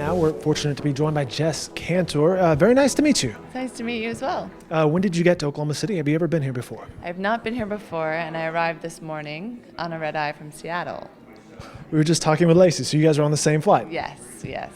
now we're fortunate to be joined by Jess Kantor. Very nice to meet you. It's nice to meet you as well. When did you get to Oklahoma City? Have you ever been here before? I've not been here before, and I arrived this morning on a red eye from Seattle. We were just talking with Lacey, so you guys are on the same flight. Yes, yes.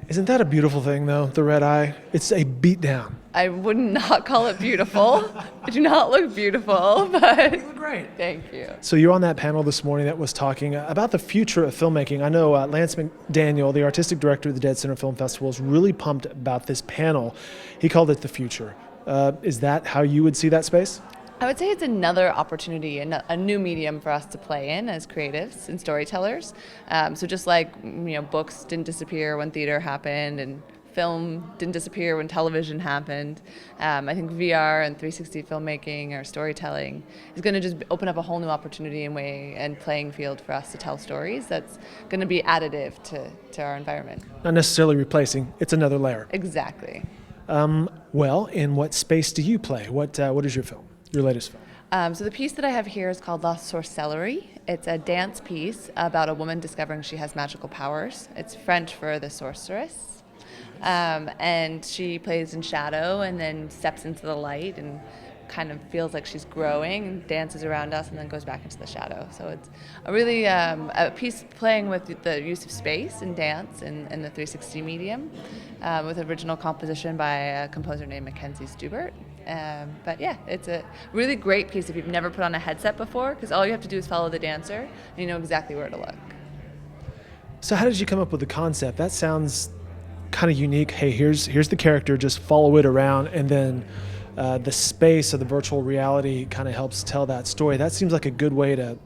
Isn't that a beautiful thing, though, the red eye? It's a beatdown. I would not call it beautiful. I do not look beautiful, but You look great. thank you. So you're on that panel this morning that was talking about the future of filmmaking. I know Lance McDaniel, the artistic director of the deadCenter Film Festival, is really pumped about this panel. He called it the future. Is that how you would see that space? I would say it's another opportunity and a new medium for us to play in as creatives and storytellers. So just like books didn't disappear when theater happened and film didn't disappear when television happened, I think VR and 360 filmmaking or storytelling is going to just open up a whole new opportunity and playing field for us to tell stories that's going to be additive to our environment. Not necessarily replacing, it's another layer. Exactly. Well, in what space do you play? What is your film? Your latest film? So the piece that I have here is called Sorcellerie. It's a dance piece about a woman discovering she has magical powers. It's French for the sorceress. And she plays in shadow and then steps into the light and kind of feels like she's growing and dances around us and then goes back into the shadow. So it's a really a piece playing with the use of space and dance in the 360 medium with original composition by a composer named Mackenzie Stubert. But yeah, it's a really great piece if you've never put on a headset before, because all you have to do is follow the dancer and you know exactly where to look. So how did you come up with the concept? That sounds kind of unique. Hey, here's the character, just follow it around, and then the space of the virtual reality kind of helps tell that story. That seems like a good way to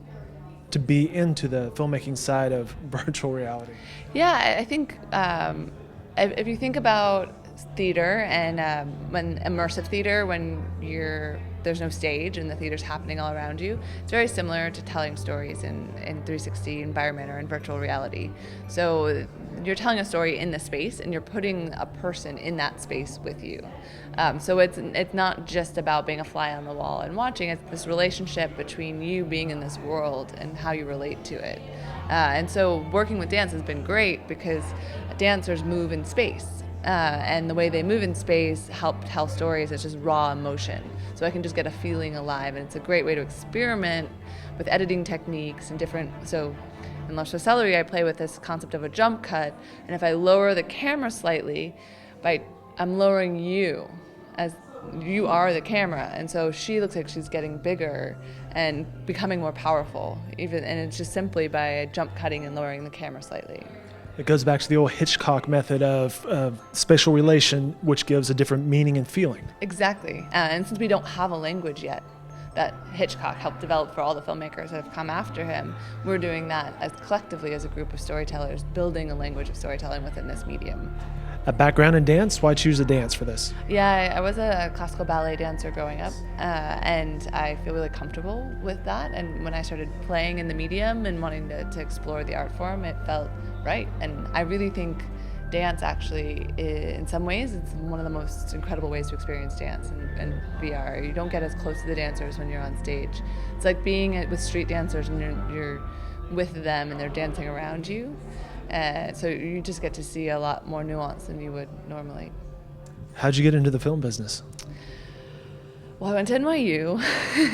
be into the filmmaking side of virtual reality. Yeah, I think if you think about theater and when immersive theater, when there's no stage and the theater's happening all around you, it's very similar to telling stories in 360 environment or in virtual reality. So you're telling a story in the space and you're putting a person in that space with you. So it's not just about being a fly on the wall and watching, it's this relationship between you being in this world and how you relate to it. And so working with dance has been great because dancers move in space. And the way they move in space help tell stories. It's just raw emotion. So I can just get a feeling alive, and it's a great way to experiment with editing techniques and different. So in La Sorcellerie, I play with this concept of a jump cut, and if I lower the camera slightly, I'm lowering you as you are the camera, and so she looks like she's getting bigger and becoming more powerful. And it's just simply by jump cutting and lowering the camera slightly. It goes back to the old Hitchcock method of spatial relation, which gives a different meaning and feeling. Exactly. And since we don't have a language yet that Hitchcock helped develop for all the filmmakers that have come after him, we're doing that as collectively as a group of storytellers, building a language of storytelling within this medium. A background in dance? Why choose a dance for this? Yeah, I was a classical ballet dancer growing up, and I feel really comfortable with that. And when I started playing in the medium and wanting to explore the art form, it felt right. And I really think dance actually, in some ways, it's one of the most incredible ways to experience dance in VR. You don't get as close to the dancers when you're on stage. It's like being with street dancers and you're with them and they're dancing around you. So you just get to see a lot more nuance than you would normally. How'd you get into the film business? Well, I went to NYU,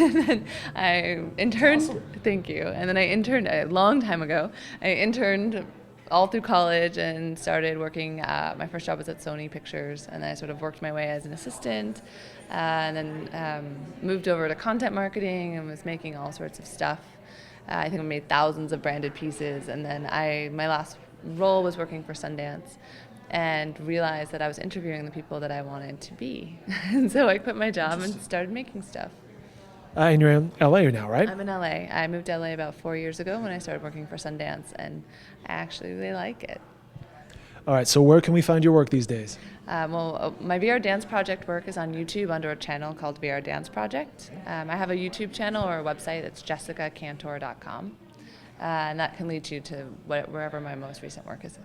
and then I interned. Awesome. Thank you. And then I interned a long time ago. I interned all through college and started working. My first job was at Sony Pictures, and I sort of worked my way as an assistant, and then moved over to content marketing and was making all sorts of stuff. I think I made thousands of branded pieces, and then my last role was working for Sundance, and realized that I was interviewing the people that I wanted to be. And so I quit my job and started making stuff. And you're in LA now, right? I'm in LA. I moved to LA about 4 years ago when I started working for Sundance, and I actually really like it. All right, so where can we find your work these days? My VR Dance Project work is on YouTube under a channel called VR Dance Project. I have a YouTube channel or a website that's jessicakantor.com, and that can lead you to wherever my most recent work is.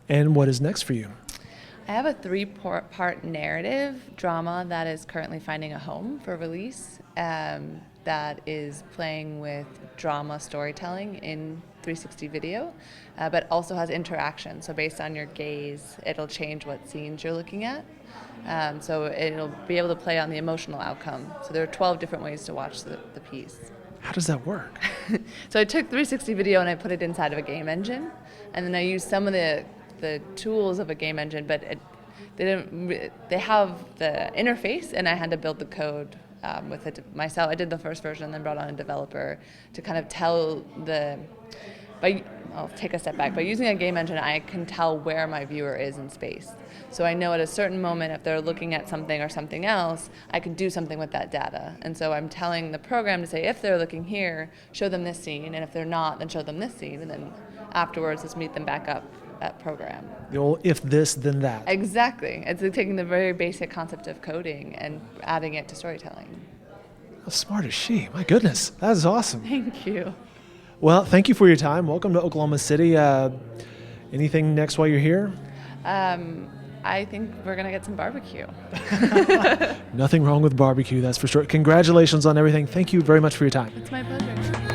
And what is next for you? I have a 3-part narrative drama that is currently finding a home for release, that is playing with drama storytelling in 360 video, but also has interaction. So based on your gaze, it'll change what scenes you're looking at. So it'll be able to play on the emotional outcome. So there are 12 different ways to watch the piece. How does that work? So I took 360 video and I put it inside of a game engine, and then I used some of the tools of a game engine, but they have the interface, and I had to build the code with it myself. I did the first version and then brought on a developer to kind of tell I'll take a step back. By using a game engine, I can tell where my viewer is in space. So I know at a certain moment if they're looking at something or something else, I can do something with that data. And so I'm telling the program to say, if they're looking here, show them this scene, and if they're not, then show them this scene, and then afterwards, let's meet them back up at program. The old if this, then that. Exactly. It's like taking the very basic concept of coding and adding it to storytelling. How smart is she? My goodness, that is awesome. Thank you. Well, thank you for your time. Welcome to Oklahoma City. Anything next while you're here? I think we're going to get some barbecue. Nothing wrong with barbecue, that's for sure. Congratulations on everything. Thank you very much for your time. It's my pleasure.